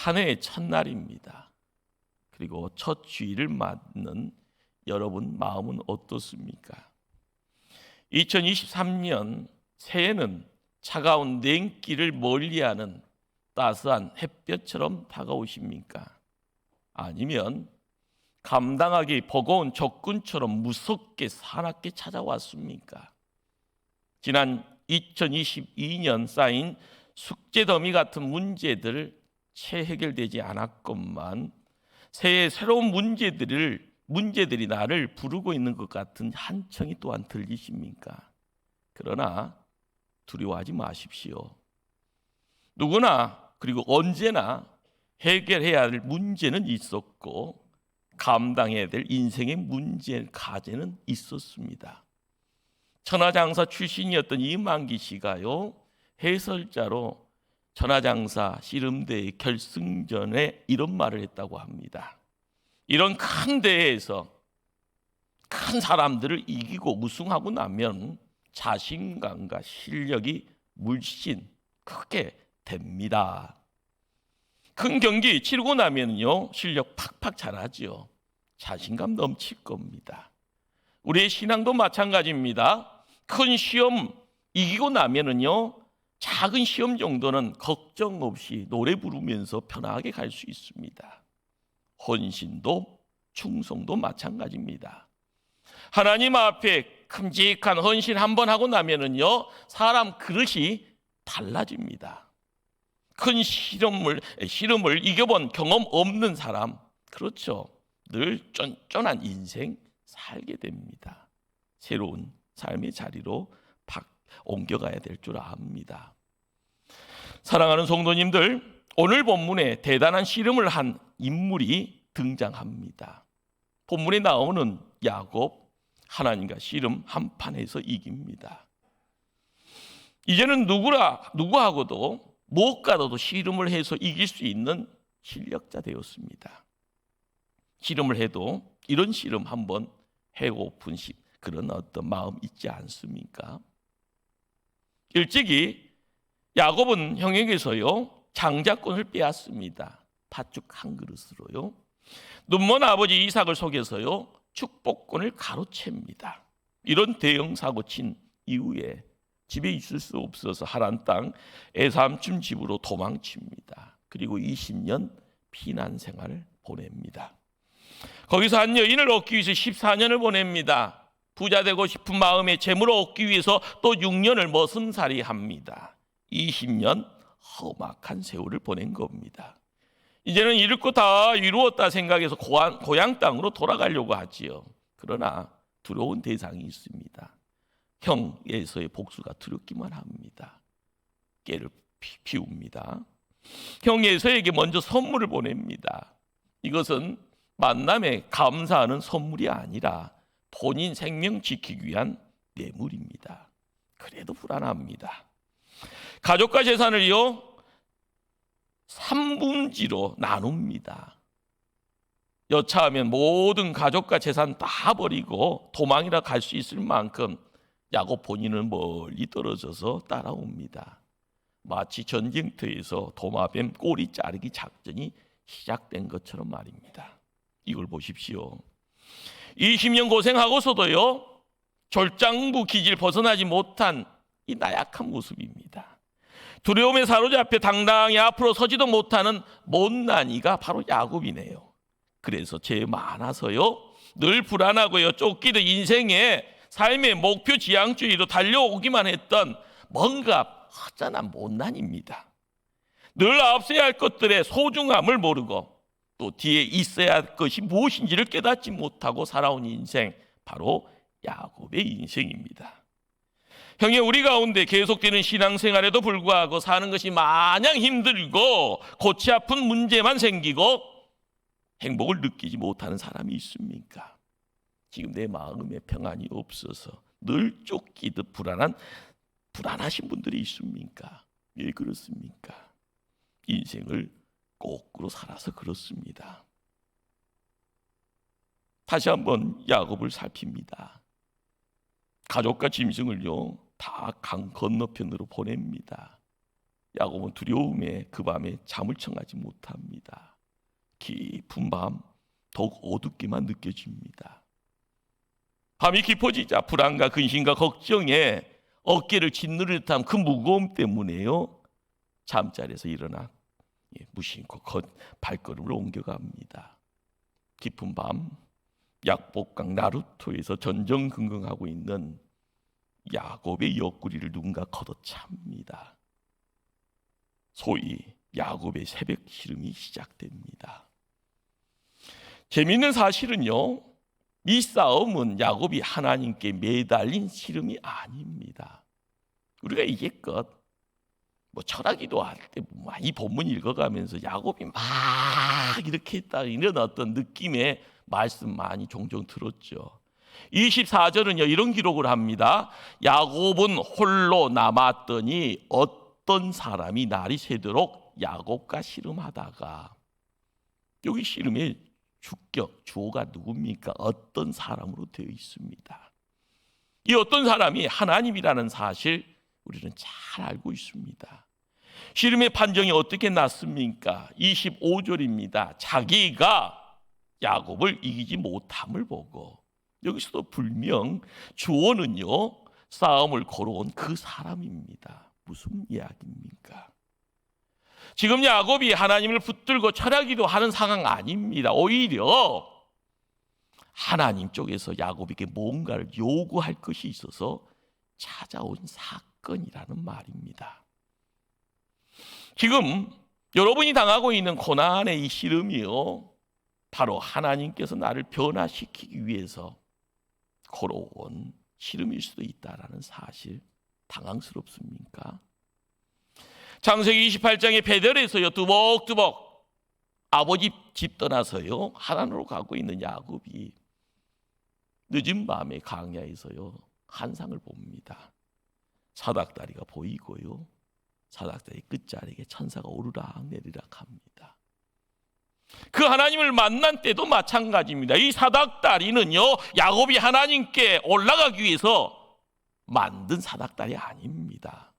한 해의 첫날입니다. 그리고 첫 주일을 맞는 여러분 마음은 어떻습니까? 2023년 새해는 차가운 냉기를 멀리하는 따스한 햇볕처럼 다가오십니까? 아니면 감당하기 버거운 적군처럼 무섭게 사납게 찾아왔습니까? 지난 2022년 쌓인 숙제 더미 같은 문제들 채 해결되지 않았건만 새해 새로운 문제들이 나를 부르고 있는 것 같은 한청이 또한 들리십니까? 그러나 두려워하지 마십시오. 누구나 그리고 언제나 해결해야 할 문제는 있었고 감당해야 될 인생의 문제, 과제는 있었습니다. 천하장사 출신이었던 이만기 씨가요, 해설자로 천하장사 씨름대회 결승전에 이런 말을 했다고 합니다. 이런 큰 대회에서 큰 사람들을 이기고 우승하고 나면 자신감과 실력이 물씬 크게 됩니다. 큰 경기 치르고 나면요, 실력 팍팍 잘하죠. 자신감 넘칠 겁니다. 우리의 신앙도 마찬가지입니다. 큰 시험 이기고 나면은요, 작은 시험 정도는 걱정 없이 노래 부르면서 편하게 갈 수 있습니다. 헌신도 충성도 마찬가지입니다. 하나님 앞에 큼직한 헌신 한번 하고 나면은요, 사람 그릇이 달라집니다. 큰 시름을 이겨본 경험 없는 사람, 그렇죠, 늘 쫀쫀한 인생 살게 됩니다. 새로운 삶의 자리로 옮겨가야 될 줄 압니다. 사랑하는 성도님들, 오늘 본문에 대단한 씨름을 한 인물이 등장합니다. 본문에 나오는 야곱, 하나님과 씨름 한판에서 이깁니다. 이제는 누구하고도 못 가도 씨름을 해서 이길 수 있는 실력자 되었습니다. 씨름을 해도 이런 씨름 한번 해고픈 그런 어떤 마음 있지 않습니까? 일찍이 야곱은 형에게서요, 장자권을 빼앗습니다. 팥죽 한 그릇으로요. 눈먼 아버지 이삭을 속여서요, 축복권을 가로챕니다. 이런 대형 사고 친 이후에 집에 있을 수 없어서 하란 땅 에삼촌 집으로 도망칩니다. 그리고 20년 피난 생활을 보냅니다. 거기서 한 여인을 얻기 위해서 14년을 보냅니다. 부자 되고 싶은 마음에 재물을 얻기 위해서 또 6년을 머슴살이 합니다. 20년 험악한 세월을 보낸 겁니다. 이제는 이룰 거 다 이루었다 생각해서 고향 땅으로 돌아가려고 하지요. 그러나 두려운 대상이 있습니다. 형에서의 복수가 두렵기만 합니다. 깨를 피웁니다. 형에서에게 먼저 선물을 보냅니다. 이것은 만남에 감사하는 선물이 아니라 본인 생명 지키기 위한 뇌물입니다. 그래도 불안합니다. 가족과 재산을요, 3분지로 나눕니다. 여차하면 모든 가족과 재산 다 버리고 도망이라 갈 수 있을 만큼 야곱 본인은 멀리 떨어져서 따라옵니다. 마치 전쟁터에서 도마뱀 꼬리 자르기 작전이 시작된 것처럼 말입니다. 이걸 보십시오. 20년 고생하고서도요, 졸장부 기질 벗어나지 못한 이 나약한 모습입니다. 두려움에 사로잡혀 당당히 앞으로 서지도 못하는 못난이가 바로 야곱이네요. 그래서 죄 많아서요, 늘 불안하고요, 쫓기는 인생에 삶의 목표 지향주의로 달려오기만 했던 뭔가 허전한 못난입니다. 늘 앞서야 할 것들의 소중함을 모르고 또 뒤에 있어야 할 것이 무엇인지를 깨닫지 못하고 살아온 인생, 바로 야곱의 인생입니다. 형님, 우리 가운데 계속되는 신앙생활에도 불구하고 사는 것이 마냥 힘들고 골치 아픈 문제만 생기고 행복을 느끼지 못하는 사람이 있습니까? 지금 내 마음에 평안이 없어서 늘 쫓기듯 불안하신 분들이 있습니까? 왜 그렇습니까? 인생을 거꾸로 살아서 그렇습니다. 다시 한번 야곱을 살핍니다. 가족과 짐승을요, 다 강 건너편으로 보냅니다. 야곱은 두려움에 그 밤에 잠을 청하지 못합니다. 깊은 밤 더욱 어둡게만 느껴집니다. 밤이 깊어지자 불안과 근심과 걱정에 어깨를 짓누를 듯한 그 무거움 때문에요, 잠자리에서 일어나 무심코 발걸음을 옮겨갑니다. 깊은 밤 약복강 나루토에서 전전긍긍하고 있는 야곱의 옆구리를 누군가 걷어찹니다. 소위 야곱의 새벽 시름이 시작됩니다. 재미있는 사실은요, 이 싸움은 야곱이 하나님께 매달린 시름이 아닙니다. 우리가 이제껏 철학기도 할 때 이 본문 읽어가면서 야곱이 막 이렇게 했다, 이런 어떤 느낌의 말씀 많이 종종 들었죠. 24절은요 이런 기록을 합니다. 야곱은 홀로 남았더니 어떤 사람이 날이 새도록 야곱과 씨름하다가, 여기 씨름의 주격, 주어가 누굽니까? 어떤 사람으로 되어 있습니다. 이 어떤 사람이 하나님이라는 사실 우리는 잘 알고 있습니다. 씨름의 판정이 어떻게 났습니까? 25절입니다. 자기가 야곱을 이기지 못함을 보고, 여기서도 분명 주어는요 싸움을 걸어온 그 사람입니다. 무슨 이야기입니까? 지금 야곱이 하나님을 붙들고 철야기도 하는 상황 아닙니다. 오히려 하나님 쪽에서 야곱에게 뭔가를 요구할 것이 있어서 찾아온 사건이라는 말입니다. 지금 여러분이 당하고 있는 고난의 이 시름이요, 바로 하나님께서 나를 변화시키기 위해서 걸어온 시름일 수도 있다라는 사실, 당황스럽습니까? 창세기 28장의 베델에서요 두벅두벅 아버지 집 떠나서요 하란으로 가고 있는 야곱이 늦은 밤에 광야에서요 환상을 봅니다. 사닥다리가 보이고요, 사닥다리 끝자락에 천사가 오르락 내리락 합니다. 그 하나님을 만난 때도 마찬가지입니다. 이 사닥다리는요 야곱이 하나님께 올라가기 위해서 만든 사닥다리 아닙니다.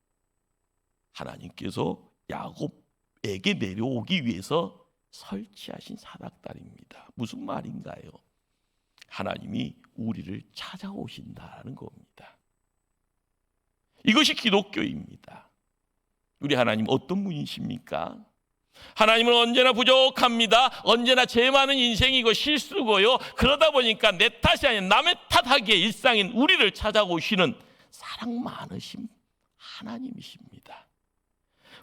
하나님께서 야곱에게 내려오기 위해서 설치하신 사닥다리입니다. 무슨 말인가요? 하나님이 우리를 찾아오신다는 겁니다. 이것이 기독교입니다. 우리 하나님 어떤 분이십니까? 하나님은 언제나 부족합니다. 언제나 죄 많은 인생이고 실수고요. 그러다 보니까 내 탓이 아닌 남의 탓하기에 일상인 우리를 찾아오시는 사랑 많으신 하나님이십니다.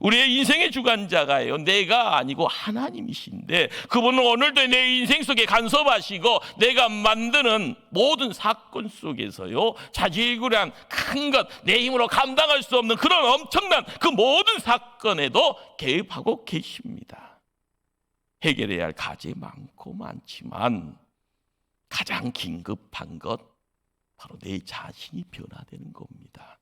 우리의 인생의 주관자가요 내가 아니고 하나님이신데, 그분은 오늘도 내 인생 속에 간섭하시고 내가 만드는 모든 사건 속에서요 자질구레한 큰 것, 내 힘으로 감당할 수 없는 그런 엄청난 그 모든 사건에도 개입하고 계십니다. 해결해야 할 과제 많고 많지만 가장 긴급한 것, 바로 내 자신이 변화되는 겁니다.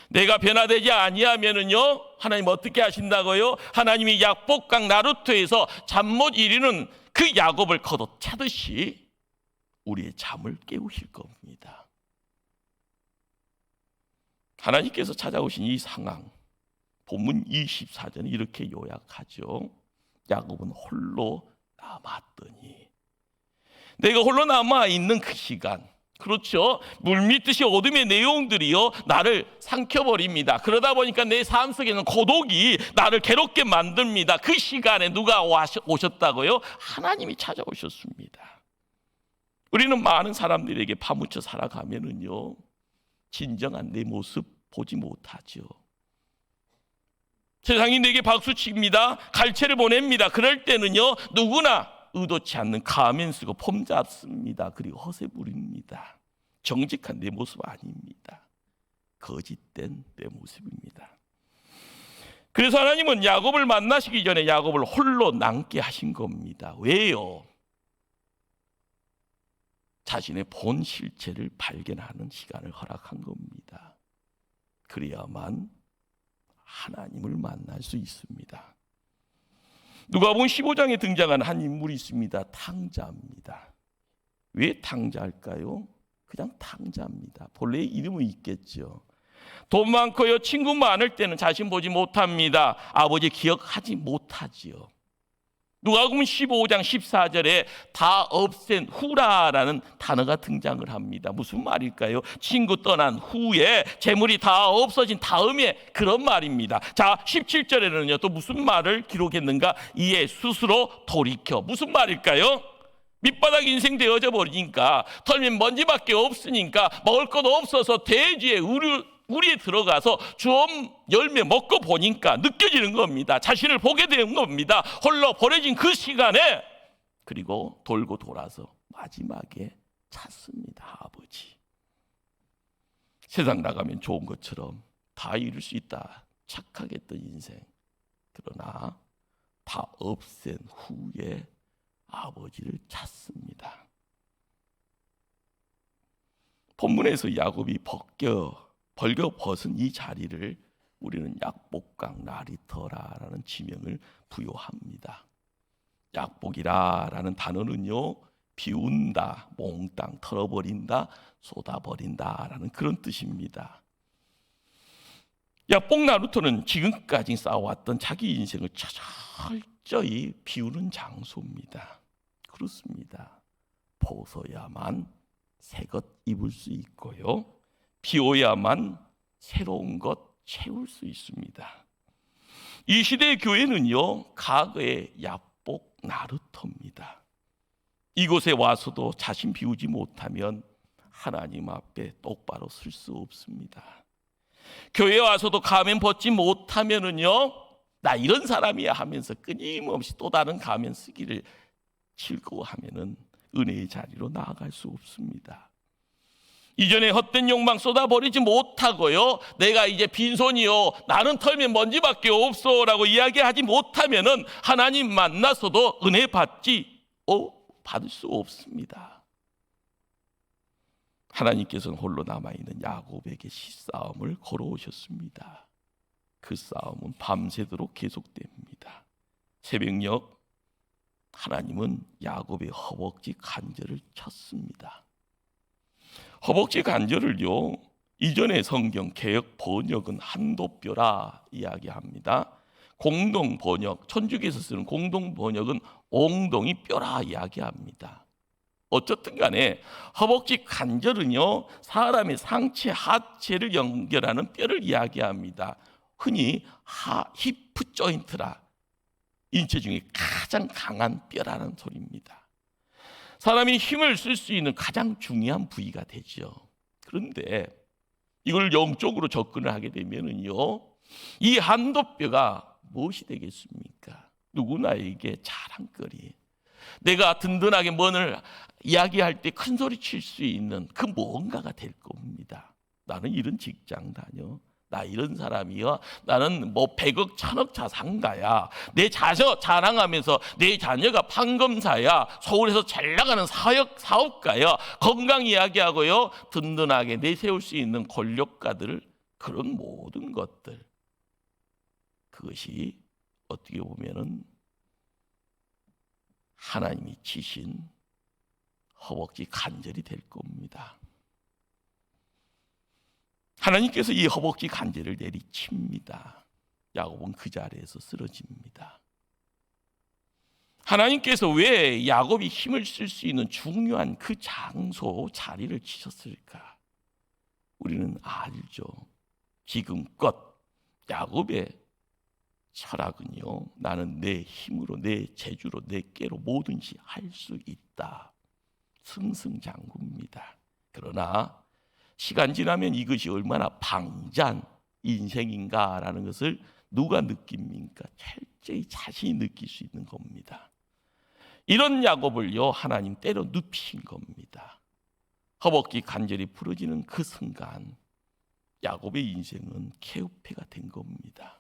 내가 변화되지 아니하면은요 하나님 어떻게 하신다고요? 하나님이 약복강 나루토에서 잠 못 이루는 그 야곱을 걷어차듯이 우리의 잠을 깨우실 겁니다. 하나님께서 찾아오신 이 상황, 본문 24절은 이렇게 요약하죠. 야곱은 홀로 남았더니, 내가 홀로 남아 있는 그 시간, 그렇죠, 물밀듯이 어둠의 내용들이요 나를 삼켜버립니다. 그러다 보니까 내 삶 속에는 고독이 나를 괴롭게 만듭니다. 그 시간에 누가 오셨다고요? 하나님이 찾아오셨습니다. 우리는 많은 사람들에게 파묻혀 살아가면은요 진정한 내 모습 보지 못하죠. 세상이 내게 박수칩니다. 갈채를 보냅니다. 그럴 때는요 누구나 의도치 않는 가면 쓰고 폼 잡습니다. 그리고 허세 부립니다. 정직한 내 모습 아닙니다. 거짓된 내 모습입니다. 그래서 하나님은 야곱을 만나시기 전에 야곱을 홀로 남게 하신 겁니다. 왜요? 자신의 본 실체를 발견하는 시간을 허락한 겁니다. 그래야만 하나님을 만날 수 있습니다. 누가복음 15장에 등장한 한 인물이 있습니다. 탕자입니다. 왜 탕자일까요? 그냥 탕자입니다. 본래 이름은 있겠죠. 돈 많고요, 친구 많을 때는 자신 보지 못합니다. 아버지 기억하지 못하지요. 누가복음 15장 14절에 다 없앤 후라라는 단어가 등장을 합니다. 무슨 말일까요? 친구 떠난 후에 재물이 다 없어진 다음에 그런 말입니다. 자, 17절에는요 또 무슨 말을 기록했는가? 이에 스스로 돌이켜. 무슨 말일까요? 밑바닥 인생 되어져 버리니까, 털면 먼지밖에 없으니까, 먹을 것도 없어서 돼지의 우리에 들어가서 좀 열매 먹고 보니까 느껴지는 겁니다. 자신을 보게 되는 겁니다. 홀로 버려진 그 시간에, 그리고 돌고 돌아서 마지막에 찾습니다. 아버지. 세상 나가면 좋은 것처럼 다 이룰 수 있다 착각했던 인생, 그러나 다 없앤 후에 아버지를 찾습니다. 본문에서 야곱이 벌겨 벗은 이 자리를 우리는 약복강 라리터라라는 지명을 부여합니다. 약복이라라는 단어는요, 비운다, 몽땅 털어버린다, 쏟아버린다라는 그런 뜻입니다. 약복 나루터는 지금까지 쌓아왔던 자기 인생을 철저히 비우는 장소입니다. 그렇습니다. 벗어야만 새것 입을 수 있고요, 비워야만 새로운 것 채울 수 있습니다. 이 시대의 교회는요, 과거의 약복 나루터입니다. 이곳에 와서도 자신 비우지 못하면 하나님 앞에 똑바로 설 수 없습니다. 교회에 와서도 가면 벗지 못하면은요, 나 이런 사람이야 하면서 끊임없이 또 다른 가면 쓰기를 즐거워하면은 은혜의 자리로 나아갈 수 없습니다. 이전에 헛된 욕망 쏟아버리지 못하고요, 내가 이제 빈손이요, 나는 털면 먼지밖에 없어 라고 이야기하지 못하면은 하나님 만나서도 은혜 받을 수 없습니다. 하나님께서는 홀로 남아있는 야곱에게 시싸움을 걸어오셨습니다. 그 싸움은 밤새도록 계속됩니다. 새벽녘 하나님은 야곱의 허벅지 관절을 쳤습니다. 허벅지 관절을요, 이전의 성경 개역 번역은 한도뼈라 이야기합니다. 공동 번역, 천주교에서 쓰는 공동 번역은 옹동이 뼈라 이야기합니다. 어쨌든 간에 허벅지 관절은요, 사람의 상체 하체를 연결하는 뼈를 이야기합니다. 흔히 히프 조인트라, 인체 중에 가장 강한 뼈라는 소리입니다. 사람이 힘을 쓸 수 있는 가장 중요한 부위가 되죠. 그런데 이걸 영적으로 접근을 하게 되면은요, 이 한도뼈가 무엇이 되겠습니까? 누구나에게 자랑거리, 내가 든든하게 뭔을 이야기할 때 큰 소리 칠 수 있는 그 뭔가가 될 겁니다. 나는 이런 직장 다녀, 나 이런 사람이야, 나는 뭐 100억 1000억 자산가야, 내 자랑하면서 내 자녀가 판검사야, 서울에서 잘 나가는 사업가야, 건강 이야기하고요, 든든하게 내세울 수 있는 권력가들, 그런 모든 것들, 그것이 어떻게 보면은 하나님이 치신 허벅지 관절이 될 겁니다. 하나님께서 이 허벅지 관절을 내리칩니다. 야곱은 그 자리에서 쓰러집니다. 하나님께서 왜 야곱이 힘을 쓸 수 있는 중요한 그 자리를 치셨을까? 우리는 알죠. 지금껏 야곱의 철학은요, 나는 내 힘으로, 내 재주로, 내 깨로 뭐든지 할 수 있다, 승승장구입니다. 그러나 시간 지나면 이것이 얼마나 방자한 인생인가라는 것을 누가 느낍니까? 철저히 자신이 느낄 수 있는 겁니다. 이런 야곱을요, 하나님 때려 눕히신 겁니다. 허벅지 관절이 부러지는 그 순간 야곱의 인생은 케오페가 된 겁니다.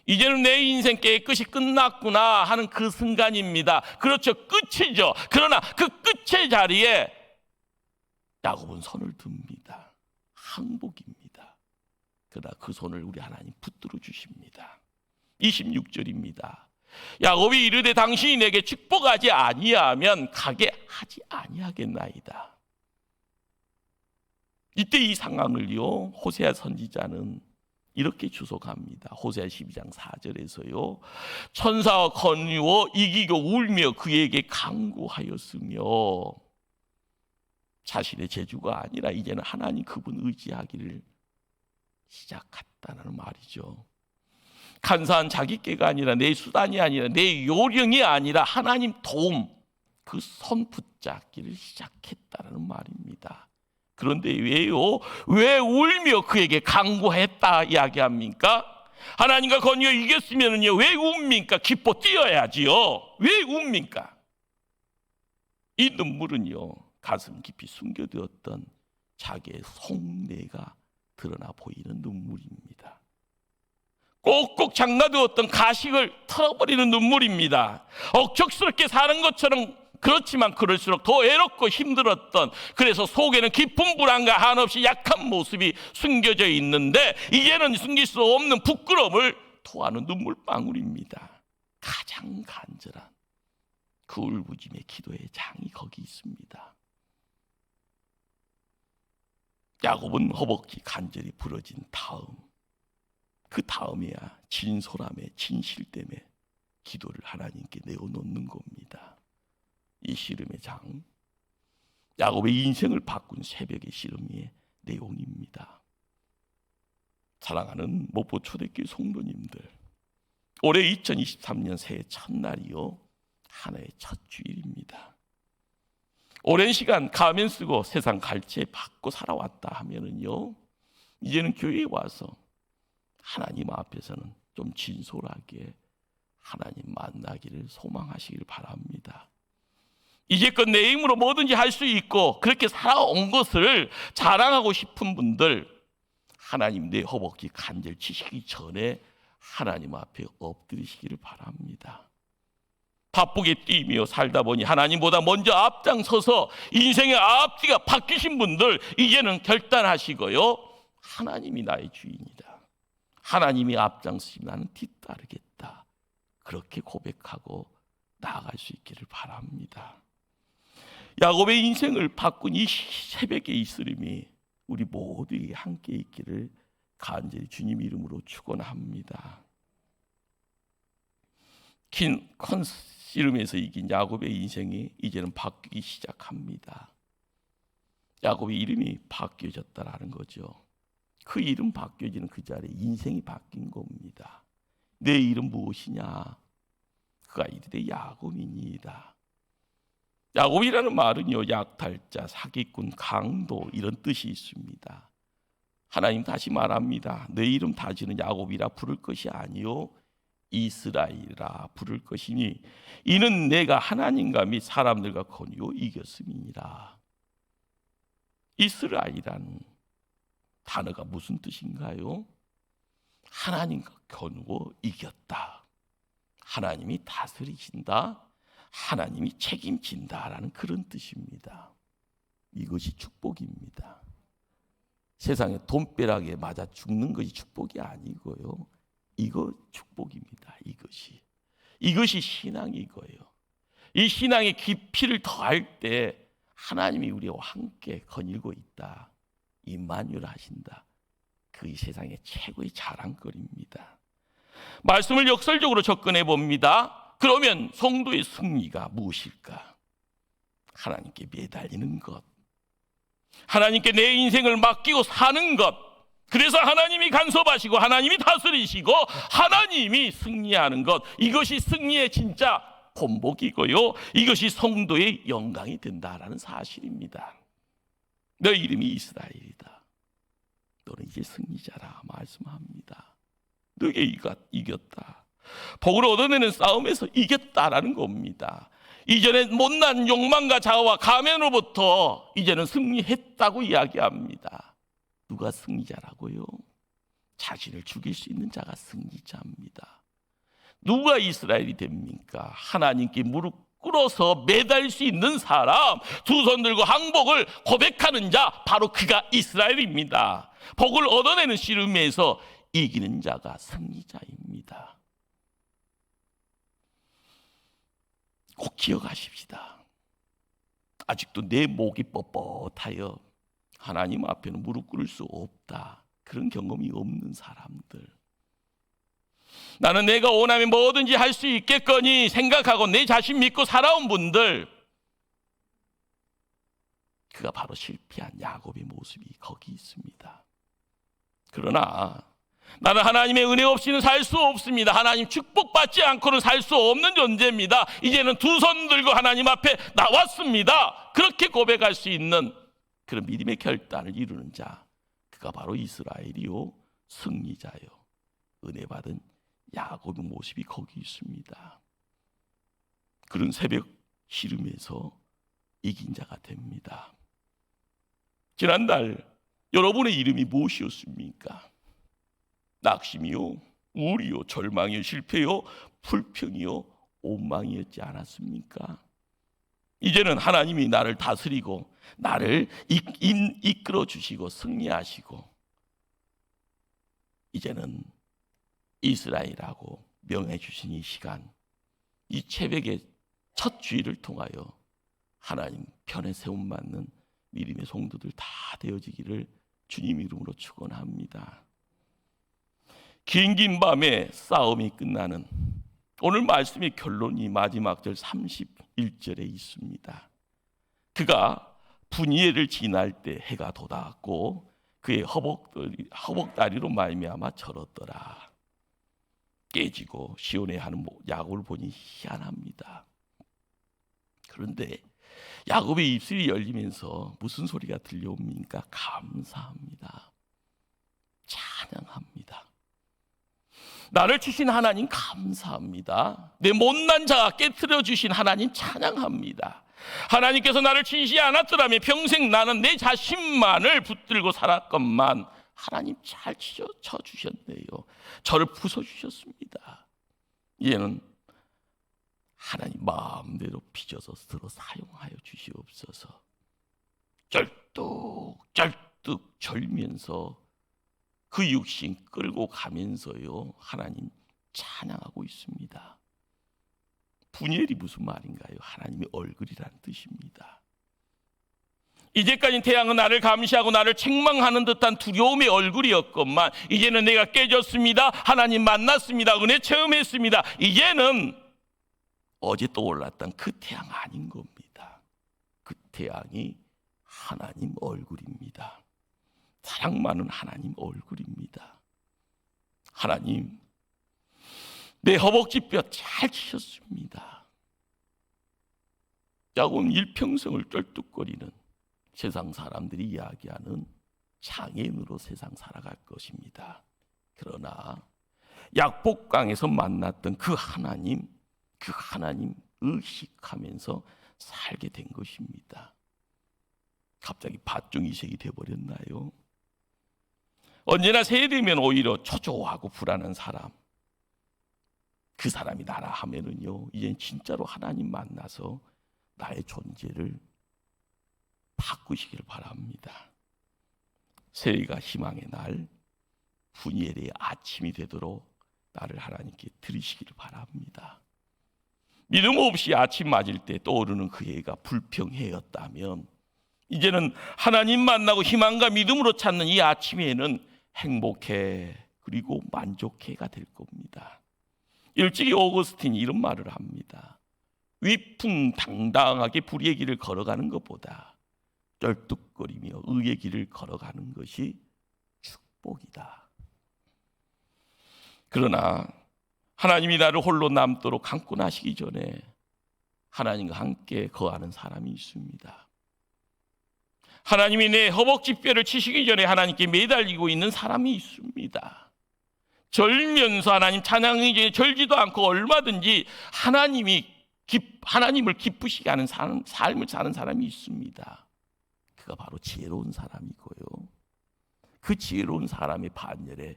이제는 내 인생 깨끗이 끝났구나 하는 그 순간입니다. 그렇죠, 끝이죠. 그러나 그 끝의 자리에 야곱은 손을 듭니다. 항복입니다. 그러나 그 손을 우리 하나님 붙들어 주십니다. 26절입니다. 야곱이 이르되 당신이 내게 축복하지 아니하면 가게 하지 아니하겠나이다. 이때 이 상황을요, 호세아 선지자는 이렇게 주석합니다. 호세아 12장 4절에서요. 천사와 거느워 이기고 울며 그에게 간구하였으며, 자신의 재주가 아니라 이제는 하나님 그분 의지하기를 시작했다는 말이죠. 간사한 자기께가 아니라, 내 수단이 아니라, 내 요령이 아니라 하나님 도움, 그 손 붙잡기를 시작했다는 말입니다. 그런데 왜요? 왜 울며 그에게 간구했다 이야기합니까? 하나님과 건의어 이겼으면요 왜 웁니까? 기뻐 뛰어야지요. 왜 웁니까? 이 눈물은요, 가슴 깊이 숨겨두었던 자기의 속내가 드러나 보이는 눈물입니다. 꼭꼭 잠가두었던 가식을 털어버리는 눈물입니다. 억척스럽게 사는 것처럼 그렇지만 그럴수록 더 외롭고 힘들었던, 그래서 속에는 깊은 불안과 한없이 약한 모습이 숨겨져 있는데, 이제는 숨길 수 없는 부끄러움을 토하는 눈물방울입니다. 가장 간절한 그 울부짖음의 기도의 장이 거기 있습니다. 야곱은 허벅지 간절히 부러진 다음, 그 다음에야 진솔함에 진실됨에 기도를 하나님께 내어놓는 겁니다. 이 씨름의 장, 야곱의 인생을 바꾼 새벽의 씨름의 내용입니다. 사랑하는 목포 초대교회 성도님들, 올해 2023년 새해 첫날이요, 하나의 첫 주일입니다. 오랜 시간 가면 쓰고 세상 갈채 받고 살아왔다 하면은요, 이제는 교회에 와서 하나님 앞에서는 좀 진솔하게 하나님 만나기를 소망하시길 바랍니다. 이제껏 내 힘으로 뭐든지 할 수 있고 그렇게 살아온 것을 자랑하고 싶은 분들, 하나님 내 허벅지 간절 치시기 전에 하나님 앞에 엎드리시기를 바랍니다. 바쁘게 뛰며 살다 보니 하나님보다 먼저 앞장서서 인생의 앞뒤가 바뀌신 분들, 이제는 결단하시고요, 하나님이 나의 주인이다, 하나님이 앞장서시면 나는 뒤따르겠다, 그렇게 고백하고 나아갈 수 있기를 바랍니다. 야곱의 인생을 바꾼 이 새벽의 이스름이 우리 모두에게 함께 있기를 간절히 주님 이름으로 축원합니다. 긴 컨씨름에서 이긴 야곱의 인생이 이제는 바뀌기 시작합니다. 야곱의 이름이 바뀌어졌다라는 거죠. 그 이름 바뀌어지는 그 자리에 인생이 바뀐 겁니다. 내 이름 무엇이냐? 그가 이르되 야곱이니이다. 야곱이라는 말은요, 약탈자, 사기꾼, 강도, 이런 뜻이 있습니다. 하나님 다시 말합니다. 내 이름 다시는 야곱이라 부를 것이 아니요 이스라엘이라 부를 것이니 이는 내가 하나님과 및 사람들과 거니요 이겼음이니라. 이스라엘이라는 단어가 무슨 뜻인가요? 하나님과 겨누고 이겼다, 하나님이 다스리신다, 하나님이 책임진다라는 그런 뜻입니다. 이것이 축복입니다. 세상에 돈벼락에 맞아 죽는 것이 축복이 아니고요, 이거 축복입니다. 이것이 신앙이고요, 이 신앙의 깊이를 더할 때 하나님이 우리와 함께 거닐고 있다, 임마누엘 하신다, 그 이 세상의 최고의 자랑거리입니다. 말씀을 역설적으로 접근해 봅니다. 그러면 성도의 승리가 무엇일까? 하나님께 매달리는 것, 하나님께 내 인생을 맡기고 사는 것, 그래서 하나님이 간섭하시고 하나님이 다스리시고 하나님이 승리하는 것, 이것이 승리의 진짜 본보기고요, 이것이 성도의 영광이 된다라는 사실입니다. 너 이름이 이스라엘이다, 너는 이제 승리자라 말씀합니다. 너에게 이겼다, 복을 얻어내는 싸움에서 이겼다라는 겁니다. 이전에 못난 욕망과 자아와 가면으로부터 이제는 승리했다고 이야기합니다. 누가 승리자라고요? 자신을 죽일 수 있는 자가 승리자입니다. 누가 이스라엘이 됩니까? 하나님께 무릎 꿇어서 매달 수 있는 사람, 두 손 들고 항복을 고백하는 자, 바로 그가 이스라엘입니다. 복을 얻어내는 씨름에서 이기는 자가 승리자입니다. 꼭 기억하십시다. 아직도 내 목이 뻣뻣하여 하나님 앞에는 무릎 꿇을 수 없다. 그런 경험이 없는 사람들, 나는 내가 원하면 뭐든지 할 수 있겠거니 생각하고 내 자신 믿고 살아온 분들, 그가 바로 실패한 야곱의 모습이 거기 있습니다. 그러나 나는 하나님의 은혜 없이는 살 수 없습니다. 하나님 축복받지 않고는 살 수 없는 존재입니다. 이제는 두 손 들고 하나님 앞에 나왔습니다. 그렇게 고백할 수 있는 그런 믿음의 결단을 이루는 자, 그가 바로 이스라엘이요 승리자요 은혜 받은 야곱의 모습이 거기 있습니다. 그런 새벽 시름에서 이긴 자가 됩니다. 지난달 여러분의 이름이 무엇이었습니까? 낙심이요, 우울이요, 절망이요, 실패요, 불평이요, 원망이었지 않았습니까? 이제는 하나님이 나를 다스리고 나를 이끌어 주시고 승리하시고, 이제는 이스라엘이라고 명해 주신 이 시간, 이 새벽의 첫 주일을 통하여 하나님 편에 세움 받는 믿음의 성도들 다 되어지기를 주님 이름으로 축원합니다. 긴 밤에 싸움이 끝나는 오늘 말씀의 결론이 마지막 절 31절에 있습니다. 그가 분이엘을 지날 때 해가 돋았고 그의 허벅다리로 말미암아 절었더라. 깨지고 시온해하는 야곱을 보니 희한합니다. 그런데 야곱의 입술이 열리면서 무슨 소리가 들려옵니까? 감사합니다. 찬양합니다. 나를 치신 하나님 감사합니다. 내 못난 자가 깨트려 주신 하나님 찬양합니다. 하나님께서 나를 치시지 않았더라면 평생 나는 내 자신만을 붙들고 살았건만 하나님 잘 쳐주셨네요. 저를 부숴주셨습니다. 이제는 하나님 마음대로 빚어서 들어 사용하여 주시옵소서. 쩔뚝 절면서 그 육신 끌고 가면서요 하나님 찬양하고 있습니다. 분이엘이 무슨 말인가요? 하나님의 얼굴이라는 뜻입니다. 이제까지 태양은 나를 감시하고 나를 책망하는 듯한 두려움의 얼굴이었건만 이제는 내가 깨졌습니다. 하나님 만났습니다. 은혜 체험했습니다. 이제는 어제 떠올랐던 그 태양 아닌 겁니다. 그 태양이 하나님 얼굴입니다. 사랑 많은 하나님 얼굴입니다. 하나님, 내 허벅지뼈 잘 치셨습니다. 야곱은 일평생을 쩔뚝거리는 세상 사람들이 이야기하는 장애인으로 세상 살아갈 것입니다. 그러나 약복강에서 만났던 그 하나님 의식하면서 살게 된 것입니다. 갑자기 밭중이색이 되어버렸나요? 언제나 새해 되면 오히려 초조하고 불안한 사람, 그 사람이 나라 하면은요 이젠 진짜로 하나님 만나서 나의 존재를 바꾸시기를 바랍니다. 새해가 희망의 날, 분이엘의 아침이 되도록 나를 하나님께 드리시기를 바랍니다. 믿음 없이 아침 맞을 때 떠오르는 그 해가 불평해였다면 이제는 하나님 만나고 희망과 믿음으로 찾는 이 아침에는 행복해 그리고 만족해가 될 겁니다. 일찍이 오거스틴이 이런 말을 합니다. 위풍당당하게 불의의 길을 걸어가는 것보다 쩔뚝거리며 의의 길을 걸어가는 것이 축복이다. 그러나 하나님이 나를 홀로 남도록 강권하시기 전에 하나님과 함께 거하는 사람이 있습니다. 하나님이 내 허벅지뼈를 치시기 전에 하나님께 매달리고 있는 사람이 있습니다. 절면서 하나님 찬양이 이제 절지도 않고 얼마든지 하나님을 기쁘시게 하는 삶을 사는 사람이 있습니다. 그가 바로 지혜로운 사람이고요. 그 지혜로운 사람의 반열에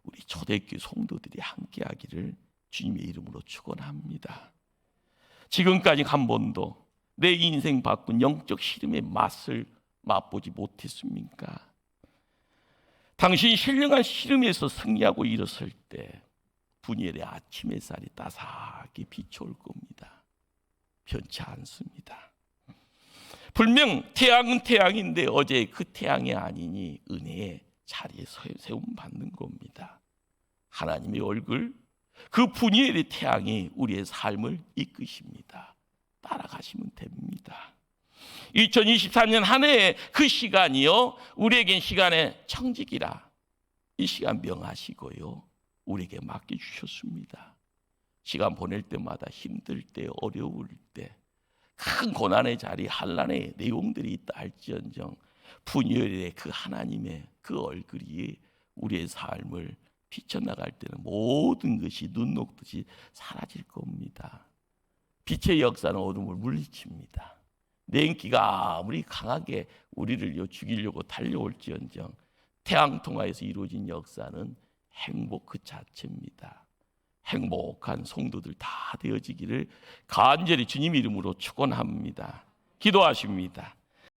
우리 초대교회 성도들이 함께하기를 주님의 이름으로 축원합니다. 지금까지 한 번도 내 인생 바꾼 영적 시름의 맛을 맛보지 못했습니까? 당신이 신령한 시름에서 승리하고 일었을 때 분이엘의 아침 햇살이 따사하게 비춰올 겁니다. 변치 않습니다. 분명 태양은 태양인데 어제 그 태양이 아니니 은혜의 자리에 세움 받는 겁니다. 하나님의 얼굴, 그 분이엘의 태양이 우리의 삶을 이끄십니다. 따라가시면 됩니다. 2023년 한 해의 그 시간이요, 우리에겐 시간의 청직이라 이 시간 명하시고요, 우리에게 맡겨주셨습니다. 시간 보낼 때마다 힘들 때, 어려울 때, 큰 고난의 자리, 환난의 내용들이 있다 할지언정 분이엘의 그 하나님의 그 얼굴이 우리의 삶을 비춰나갈 때는 모든 것이 눈 녹듯이 사라질 겁니다. 빛의 역사는 어둠을 물리칩니다. 냉기가 아무리 강하게 우리를 죽이려고 달려올지언정 태양 통하여서 이루어진 역사는 행복 그 자체입니다. 행복한 성도들 다 되어지기를 간절히 주님 이름으로 축원합니다. 기도하십니다.